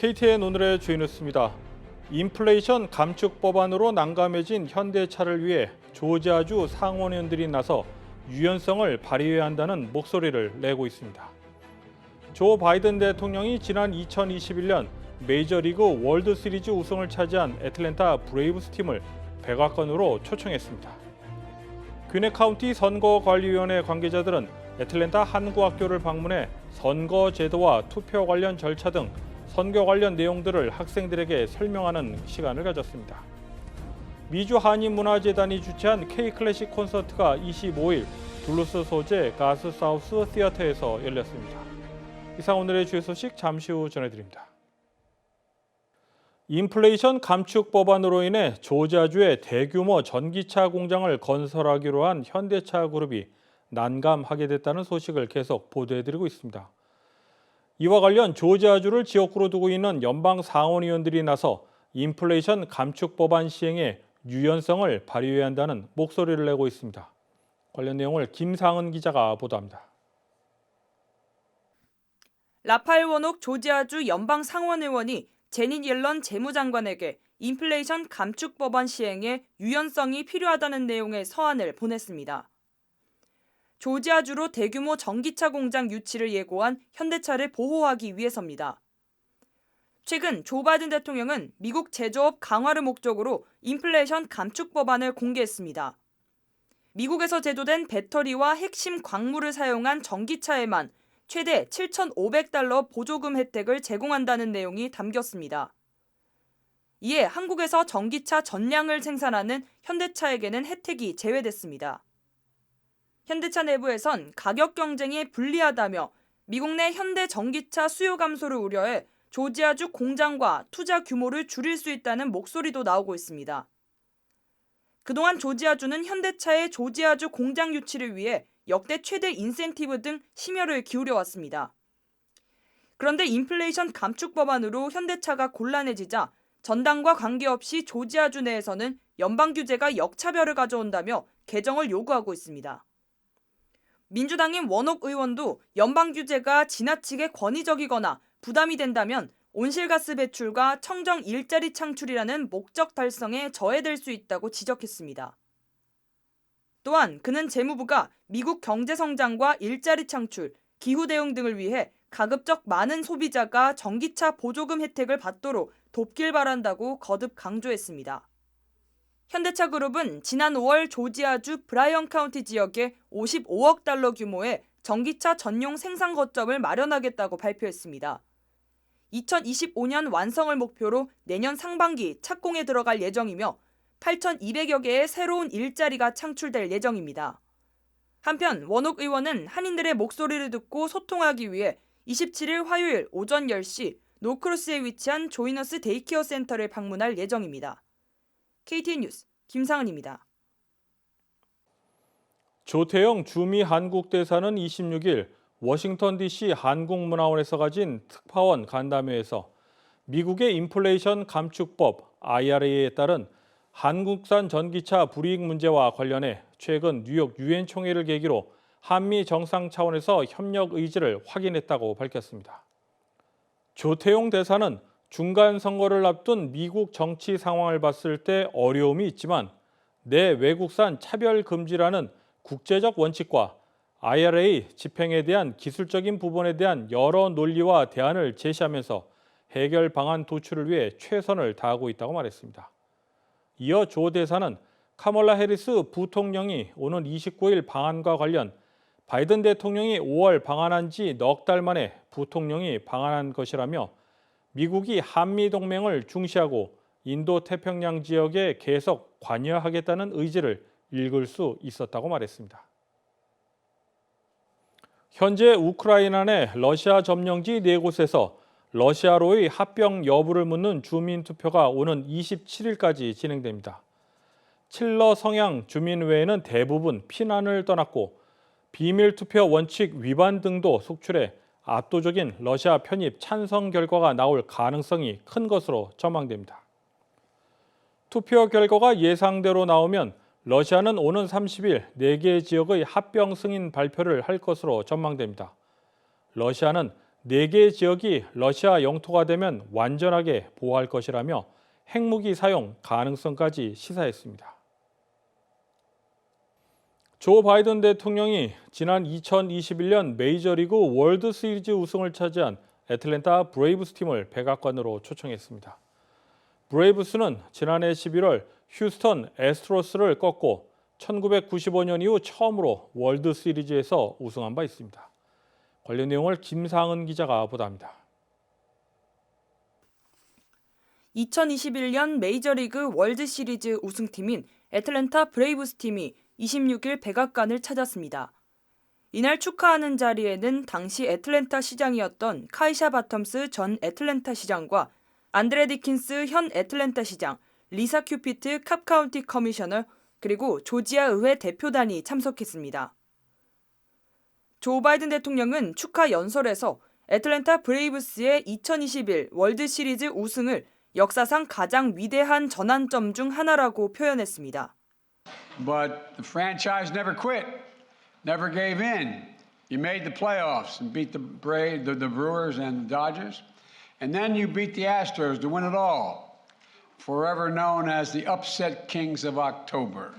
KTN 오늘의 주요 뉴스입니다. 인플레이션 감축 법안으로 난감해진 현대차를 위해 조지아주 상원의원들이 나서 유연성을 발휘해야 한다는 목소리를 내고 있습니다. 조 바이든 대통령이 지난 2021년 메이저리그 월드시리즈 우승을 차지한 애틀랜타 브레이브스 팀을 백악관으로 초청했습니다. 귀네 카운티 선거관리위원회 관계자들은 애틀랜타 한국학교를 방문해 선거 제도와 투표 관련 절차 등 선거 관련 내용들을 학생들에게 설명하는 시간을 가졌습니다. 미주 한인문화재단이 주최한 K-클래식 콘서트가 25일 둘루스 소재 가스 사우스 시어터에서 열렸습니다. 이상 오늘의 주요 소식 잠시 후 전해드립니다. 인플레이션 감축 법안으로 인해 조지아주에 대규모 전기차 공장을 건설하기로 한 현대차 그룹이 난감하게 됐다는 소식을 계속 보도해드리고 있습니다. 이와 관련 조지아주를 지역구로 두고 있는 연방 상원의원들이 나서 인플레이션 감축 법안 시행에 유연성을 발휘해야 한다는 목소리를 내고 있습니다. 관련 내용을 김상은 기자가 보도합니다. 라파엘 워녹 조지아주 연방 상원의원이 제닛 옐런 재무장관에게 인플레이션 감축 법안 시행에 유연성이 필요하다는 내용의 서한을 보냈습니다. 조지아주로 대규모 전기차 공장 유치를 예고한 현대차를 보호하기 위해서입니다. 최근 조 바이든 대통령은 미국 제조업 강화를 목적으로 인플레이션 감축 법안을 공개했습니다. 미국에서 제조된 배터리와 핵심 광물을 사용한 전기차에만 최대 $7,500 보조금 혜택을 제공한다는 내용이 담겼습니다. 이에 한국에서 전기차 전량을 생산하는 현대차에게는 혜택이 제외됐습니다. 현대차 내부에선 가격 경쟁이 불리하다며 미국 내 현대 전기차 수요 감소를 우려해 조지아주 공장과 투자 규모를 줄일 수 있다는 목소리도 나오고 있습니다. 그동안 조지아주는 현대차의 조지아주 공장 유치를 위해 역대 최대 인센티브 등 심혈을 기울여왔습니다. 그런데 인플레이션 감축 법안으로 현대차가 곤란해지자 전당과 관계없이 조지아주 내에서는 연방 규제가 역차별을 가져온다며 개정을 요구하고 있습니다. 민주당인 워녹 의원도 연방 규제가 지나치게 권위적이거나 부담이 된다면 온실가스 배출과 청정 일자리 창출이라는 목적 달성에 저해될 수 있다고 지적했습니다. 또한 그는 재무부가 미국 경제 성장과 일자리 창출, 기후 대응 등을 위해 가급적 많은 소비자가 전기차 보조금 혜택을 받도록 돕길 바란다고 거듭 강조했습니다. 현대차 그룹은 지난 5월 조지아주 브라이언 카운티 지역에 $55억 규모의 전기차 전용 생산 거점을 마련하겠다고 발표했습니다. 2025년 완성을 목표로 내년 상반기 착공에 들어갈 예정이며 8,200여 개의 새로운 일자리가 창출될 예정입니다. 한편 워녹 의원은 한인들의 목소리를 듣고 소통하기 위해 27일 화요일 오전 10시 노크로스에 위치한 조이너스 데이케어 센터를 방문할 예정입니다. KTN 뉴스 김상은입니다. 조태영 주미 한국 대사는 26일 워싱턴 DC 한국문화원에서 가진 특파원 간담회에서 미국의 인플레이션 감축법 IRA에 따른 한국산 전기차 불이익 문제와 관련해 최근 뉴욕 유엔 총회를 계기로 한미 정상 차원에서 협력 의지를 확인했다고 밝혔습니다. 조태용 대사는 중간 선거를 앞둔 미국 정치 상황을 봤을 때 어려움이 있지만 내 외국산 차별 금지라는 국제적 원칙과 IRA 집행에 대한 기술적인 부분에 대한 여러 논리와 대안을 제시하면서 해결 방안 도출을 위해 최선을 다하고 있다고 말했습니다. 이어 조 대사는 카멀라 해리스 부통령이 오는 29일 방한과 관련 바이든 대통령이 5월 방한한 지 넉 달 만에 부통령이 방한한 것이라며 미국이 한미 동맹을 중시하고 인도 태평양 지역에 계속 관여하겠다는 의지를 읽을 수 있었다고 말했습니다. 현재 우크라이나 내 러시아 점령지 4곳에서 러시아로의 합병 여부를 묻는 주민 투표가 오는 27일까지 진행됩니다. 칠러 성향 주민 외에는 대부분 피난을 떠났고 비밀 투표 원칙 위반 등도 속출해 압도적인 러시아 편입 찬성 결과가 나올 가능성이 큰 것으로 전망됩니다. 투표 결과가 예상대로 나오면 러시아는 오는 30일 4개 지역의 합병 승인 발표를 할 것으로 전망됩니다. 러시아는 4개 지역이 러시아 영토가 되면 완전하게 보호할 것이라며 핵무기 사용 가능성까지 시사했습니다. 조 바이든 대통령이 지난 2021년 메이저리그 월드 시리즈 우승을 차지한 애틀랜타 브레이브스 팀을 백악관으로 초청했습니다. 브레이브스는 지난해 11월 휴스턴 애스트로스를 꺾고 1995년 이후 처음으로 월드 시리즈에서 우승한 바 있습니다. 관련 내용을 김상은 기자가 보도합니다. 2021년 메이저리그 월드 시리즈 우승팀인 애틀랜타 브레이브스 팀이 26일 백악관을 찾았습니다. 이날 축하하는 자리에는 당시 애틀랜타 시장이었던 카이샤 바텀스 전 애틀랜타 시장과 안드레 디킨스 현 애틀랜타 시장, 리사 큐피트 캅카운티 커미셔너, 그리고 조지아 의회 대표단이 참석했습니다. 조 바이든 대통령은 축하 연설에서 애틀랜타 브레이브스의 2021 월드 시리즈 우승을 역사상 가장 위대한 전환점 중 하나라고 표현했습니다. But the franchise never quit, never gave in. You made the playoffs and beat the Brewers and the Dodgers, and then you beat the Astros to win it all. Forever known as the upset kings of October.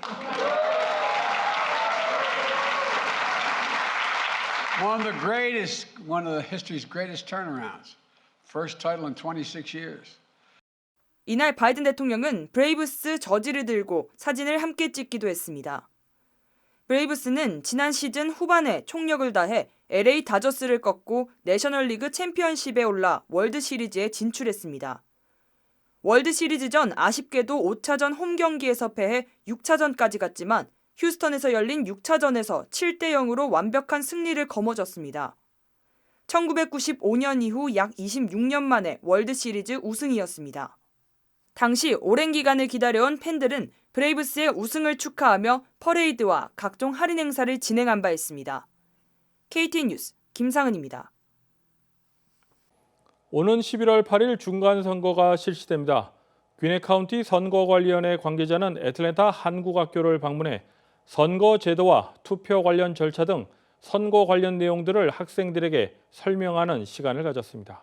One of the history's greatest turnarounds. First title in 26 years. 이날 바이든 대통령은 브레이브스 저지를 들고 사진을 함께 찍기도 했습니다. 브레이브스는 지난 시즌 후반에 총력을 다해 LA 다저스를 꺾고 내셔널리그 챔피언십에 올라 월드 시리즈에 진출했습니다. 월드 시리즈전 아쉽게도 5차전 홈 경기에서 패해 6차전까지 갔지만 휴스턴에서 열린 6차전에서 7대 0으로 완벽한 승리를 거머쥐었습니다. 1995년 이후 약 26년 만에 월드 시리즈 우승이었습니다. 당시 오랜 기간을 기다려온 팬들은 브레이브스의 우승을 축하하며 퍼레이드와 각종 할인 행사를 진행한 바 있습니다. KT 뉴스 김상은입니다. 오는 11월 8일 중간선거가 실시됩니다. 귀네 카운티 선거관리위원회 관계자는 애틀랜타 한국학교를 방문해 선거 제도와 투표 관련 절차 등 선거 관련 내용들을 학생들에게 설명하는 시간을 가졌습니다.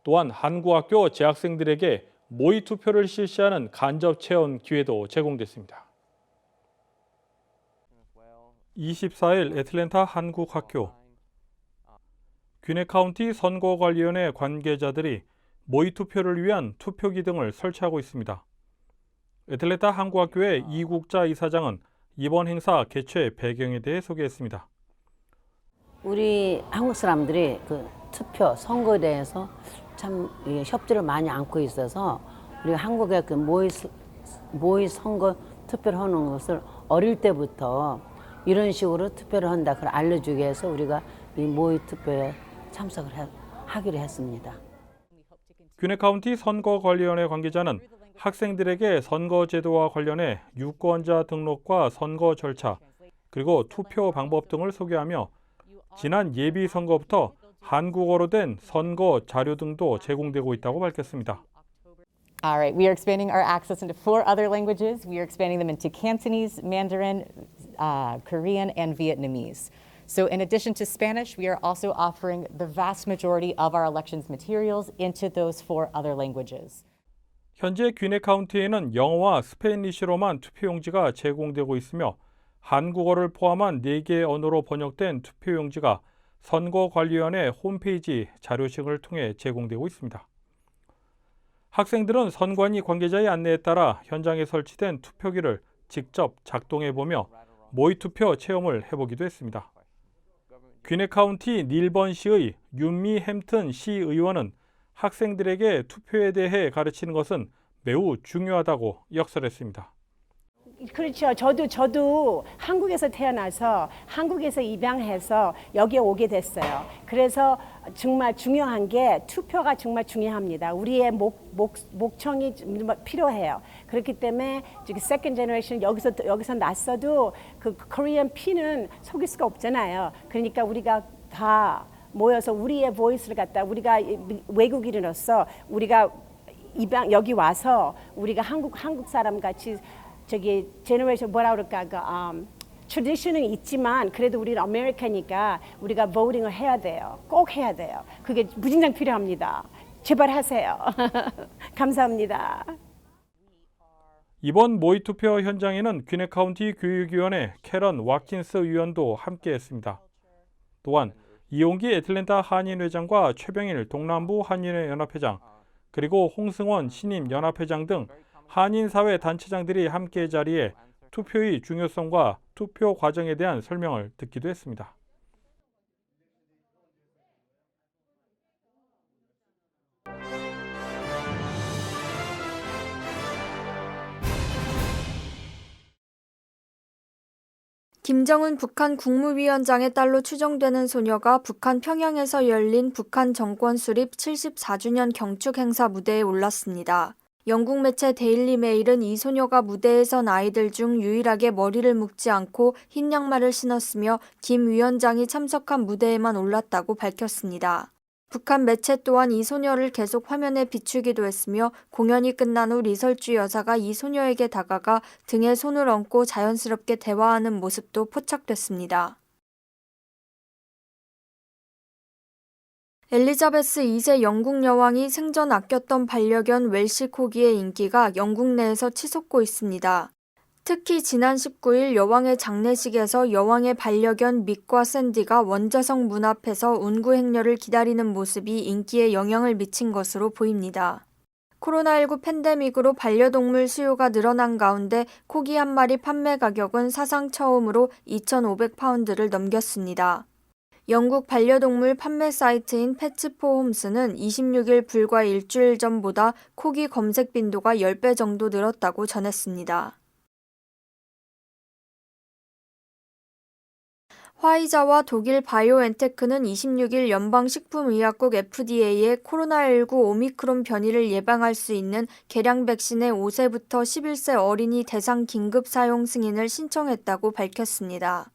또한 한국학교 재학생들에게 모의 투표를 실시하는 간접 체험 기회도 제공됐습니다. 24일 애틀랜타 한국학교 귀네 카운티 선거관리위원회 관계자들이 모의 투표를 위한 투표기 등을 설치하고 있습니다. 애틀랜타 한국학교의 이국자 이사장은 이번 행사 개최 배경에 대해 소개했습니다. 우리 한국 사람들이 그 투표, 선거에 대해서 참 협조를 많이 안고 있어서 우리가 한국의 그 모의 선거 투표를 하는 것을 어릴 때부터 이런 식으로 투표를 한다 그걸 알려주기 위해서 우리가 이 모의 투표에 참석을 하기로 했습니다. 귀네 카운티 선거관리위원회 관계자는 학생들에게 선거제도와 관련해 유권자 등록과 선거 절차, 그리고 투표 방법 등을 소개하며 지난 예비 선거부터 한국어로 된 선거 자료 등도 제공되고 있다고 밝혔습니다. All right, we are expanding our access into 4 other languages. We are expanding them into Cantonese, Mandarin, Korean, and Vietnamese. So in addition to Spanish, we are also offering the vast majority of our elections materials into those 4 other languages. 현재 귀네 카운티에는 영어와 스페인리시로만 투표용지가 제공되고 있으며 한국어를 포함한 4개 언어로 번역된 투표용지가 선거관리위원회 홈페이지 자료식을 통해 제공되고 있습니다. 학생들은 선관위 관계자의 안내에 따라 현장에 설치된 투표기를 직접 작동해보며 모의투표 체험을 해보기도 했습니다. 귀네 카운티 닐번시의 윤미 햄튼 시의원은 학생들에게 투표에 대해 가르치는 것은 매우 중요하다고 역설했습니다. 그렇죠. 저도 한국에서 태어나서 한국에서 입양해서 여기에 오게 됐어요. 그래서 정말 중요한 게 투표가 정말 중요합니다. 우리의 목청이 필요해요. 그렇기 때문에 지금 second generation 여기서 났어도 그 Korean P는 속일 수가 없잖아요. 그러니까 우리가 다 모여서 우리의 보이스를 갖다 우리가 외국인으로서 우리가 여기 와서 우리가 한국 사람 같이 저기 제너레이션 뭐라 그럴까 트래디션은 있지만 그래도 우리는 아메리카니까 우리가 voting을 해야 돼요. 꼭 해야 돼요. 그게 무진장 필요합니다. 제발 하세요. 감사합니다. 이번 모의 투표 현장에는 귀네 카운티 교육위원회 캐런 왓킨스 위원도 함께했습니다. 또한 이용기 애틀랜타 한인회장과 최병일 동남부 한인회 연합회장, 그리고 홍승원 신임 연합회장 등 한인사회 단체장들이 함께 자리에 투표의 중요성과 투표 과정에 대한 설명을 듣기도 했습니다. 김정은 북한 국무위원장의 딸로 추정되는 소녀가 북한 평양에서 열린 북한 정권 수립 74주년 경축 행사 무대에 올랐습니다. 영국 매체 데일리 메일은 이 소녀가 무대에 선 아이들 중 유일하게 머리를 묶지 않고 흰 양말을 신었으며 김 위원장이 참석한 무대에만 올랐다고 밝혔습니다. 북한 매체 또한 이 소녀를 계속 화면에 비추기도 했으며 공연이 끝난 후 리설주 여사가 이 소녀에게 다가가 등에 손을 얹고 자연스럽게 대화하는 모습도 포착됐습니다. 엘리자베스 2세 영국 여왕이 생전 아꼈던 반려견 웰시 코기의 인기가 영국 내에서 치솟고 있습니다. 특히 지난 19일 여왕의 장례식에서 여왕의 반려견 믹과 샌디가 원자성 문 앞에서 운구 행렬을 기다리는 모습이 인기에 영향을 미친 것으로 보입니다. 코로나19 팬데믹으로 반려동물 수요가 늘어난 가운데 코기 한 마리 판매 가격은 사상 처음으로 2,500파운드를 넘겼습니다. 영국 반려동물 판매 사이트인 패츠포홈스는 26일 불과 일주일 전보다 코기 검색 빈도가 10배 정도 늘었다고 전했습니다. 화이자와 독일 바이오엔테크는 26일 연방식품의약국 FDA에 코로나19 오미크론 변이를 예방할 수 있는 개량 백신의 5세부터 11세 어린이 대상 긴급 사용 승인을 신청했다고 밝혔습니다.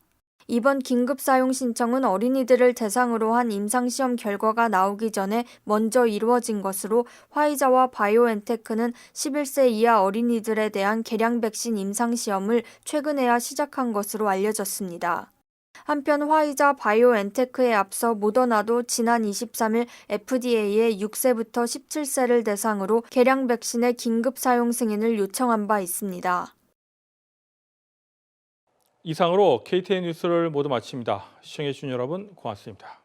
이번 긴급 사용 신청은 어린이들을 대상으로 한 임상시험 결과가 나오기 전에 먼저 이루어진 것으로 화이자와 바이오엔테크는 11세 이하 어린이들에 대한 개량 백신 임상시험을 최근에야 시작한 것으로 알려졌습니다. 한편 화이자 바이오엔테크에 앞서 모더나도 지난 23일 FDA에 6세부터 17세를 대상으로 개량 백신의 긴급 사용 승인을 요청한 바 있습니다. 이상으로 KTN 뉴스를 모두 마칩니다. 시청해주신 여러분 고맙습니다.